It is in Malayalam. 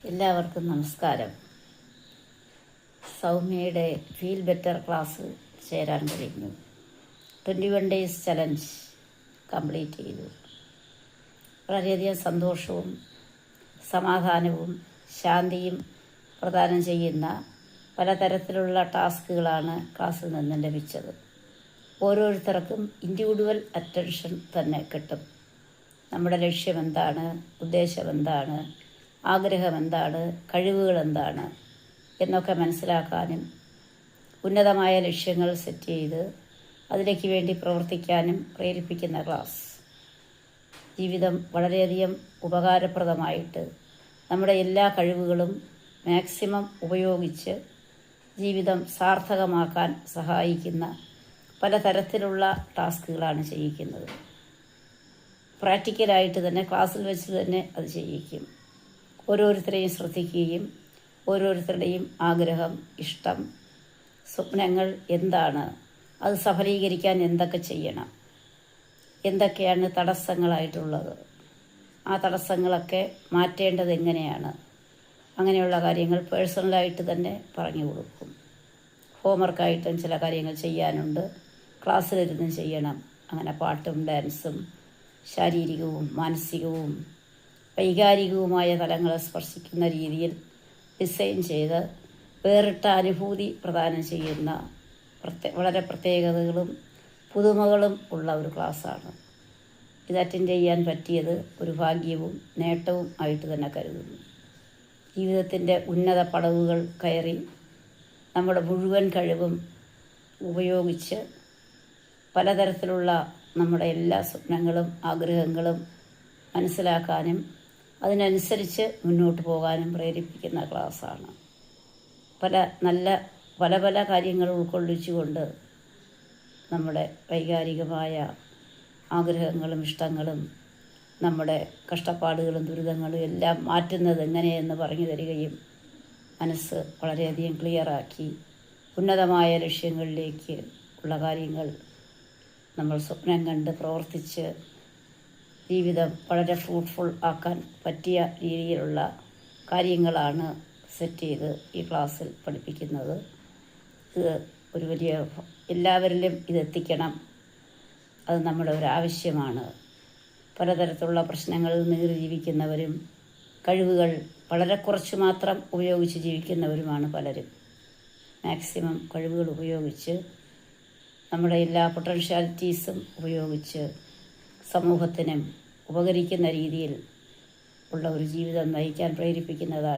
എല്ലാവർക്കും നമസ്കാരം. സൗമ്യയുടെ ഫീൽ ബെറ്റർ ക്ലാസ് ചേരാൻ കഴിഞ്ഞു. 21 ഡേയ്സ് ചലഞ്ച് കംപ്ലീറ്റ് ചെയ്തു. വളരെയധികം സന്തോഷവും സമാധാനവും ശാന്തിയും പ്രദാനം ചെയ്യുന്ന പലതരത്തിലുള്ള ടാസ്കുകളാണ് ക്ലാസ്സിൽ നിന്ന് ലഭിച്ചത്. ഓരോരുത്തർക്കും ഇൻഡിവിജ്വൽ അറ്റൻഷൻ തന്നെ കിട്ടും. നമ്മുടെ ലക്ഷ്യം എന്താണ്, ഉദ്ദേശം എന്താണ്, ആഗ്രഹം എന്താണ്, കഴിവുകൾ എന്താണ് എന്നൊക്കെ മനസ്സിലാക്കാനും ഉന്നതമായ ലക്ഷ്യങ്ങൾ സെറ്റ് ചെയ്ത് അതിലേക്ക് വേണ്ടി പ്രവർത്തിക്കാനും പ്രേരിപ്പിക്കുന്ന ക്ലാസ്. ജീവിതം വളരെയധികം ഉപകാരപ്രദമായിട്ട് നമ്മുടെ എല്ലാ കഴിവുകളും മാക്സിമം ഉപയോഗിച്ച് ജീവിതം സാർത്ഥകമാക്കാൻ സഹായിക്കുന്ന പലതരത്തിലുള്ള ടാസ്കുകളാണ് ചെയ്യിക്കുന്നത്. പ്രാക്ടിക്കലായിട്ട് തന്നെ ക്ലാസ്സിൽ വെച്ച് തന്നെ അത് ചെയ്യിക്കും. ഓരോരുത്തരെയും ശ്രദ്ധിക്കുകയും ഓരോരുത്തരുടെയും ആഗ്രഹം, ഇഷ്ടം, സ്വപ്നങ്ങൾ എന്താണ്, അത് സഫലീകരിക്കാൻ എന്തൊക്കെ ചെയ്യണം, എന്തൊക്കെയാണ് തടസ്സങ്ങളായിട്ടുള്ളത്, ആ തടസ്സങ്ങളൊക്കെ മാറ്റേണ്ടത് എങ്ങനെയാണ്, അങ്ങനെയുള്ള കാര്യങ്ങൾ പേഴ്സണലായിട്ട് തന്നെ പറഞ്ഞു കൊടുക്കും. ഹോംവർക്കായിട്ടും ചില കാര്യങ്ങൾ ചെയ്യാനുണ്ട്, ക്ലാസ്സിലിരുന്ന് ചെയ്യണം. അങ്ങനെ പാട്ടും ഡാൻസും ശാരീരികവും മാനസികവും വൈകാരികവുമായ തലങ്ങളെ സ്പർശിക്കുന്ന രീതിയിൽ ഡിസൈൻ ചെയ്ത് വേറിട്ട അനുഭൂതി പ്രദാനം ചെയ്യുന്ന വളരെ പ്രത്യേകതകളും പുതുമകളും ഉള്ള ഒരു ക്ലാസ്സാണ്. ഇത് അറ്റൻഡ് ചെയ്യാൻ പറ്റിയത് ഒരു ഭാഗ്യവും നേട്ടവും ആയിട്ട് തന്നെ കരുതുന്നു. ജീവിതത്തിൻ്റെ ഉന്നത പടവുകൾ കയറി നമ്മുടെ മുഴുവൻ കഴിവും ഉപയോഗിച്ച് പലതരത്തിലുള്ള നമ്മുടെ എല്ലാ സ്വപ്നങ്ങളും ആഗ്രഹങ്ങളും മനസ്സിലാക്കാനും അതിനനുസരിച്ച് മുന്നോട്ട് പോകാനും പ്രേരിപ്പിക്കുന്ന ക്ലാസ്സാണ്. പല പല കാര്യങ്ങൾ ഉൾക്കൊള്ളിച്ചുകൊണ്ട് നമ്മുടെ വൈകാരികമായ ആഗ്രഹങ്ങളും ഇഷ്ടങ്ങളും നമ്മുടെ കഷ്ടപ്പാടുകളും ദുരിതങ്ങളും എല്ലാം മാറ്റുന്നത് എങ്ങനെയെന്ന് പറഞ്ഞു തരികയും മനസ്സ് വളരെയധികം ക്ലിയറാക്കി ഉന്നതമായ ലക്ഷ്യങ്ങളിലേക്ക് ഉള്ള കാര്യങ്ങൾ നമ്മൾ സ്വപ്നം കണ്ട് പ്രവർത്തിച്ച് ജീവിതം വളരെ ഫ്രൂട്ട്ഫുൾ ആക്കാൻ പറ്റിയ രീതിയിലുള്ള കാര്യങ്ങളാണ് സെറ്റ് ചെയ്ത് ഈ ക്ലാസ്സിൽ പഠിപ്പിക്കുന്നത്. ഇത് ഒരു വലിയ എല്ലാവരിലും ഇതെത്തിക്കണം. അത് നമ്മുടെ ഒരു ആവശ്യമാണ്. പലതരത്തിലുള്ള പ്രശ്നങ്ങളിൽ നീറി ജീവിക്കുന്നവരും കഴിവുകൾ വളരെ കുറച്ച് മാത്രം ഉപയോഗിച്ച് ജീവിക്കുന്നവരുമാണ് പലരും. മാക്സിമം കഴിവുകൾ ഉപയോഗിച്ച് നമ്മുടെ എല്ലാ പൊട്ടൻഷ്യാലിറ്റീസും ഉപയോഗിച്ച് സമൂഹത്തിനും ഉപകരിക്കുന്ന രീതിയിൽ ഉള്ള ഒരു ജീവിതം നയിക്കാൻ പ്രേരിപ്പിക്കുന്നതാണ്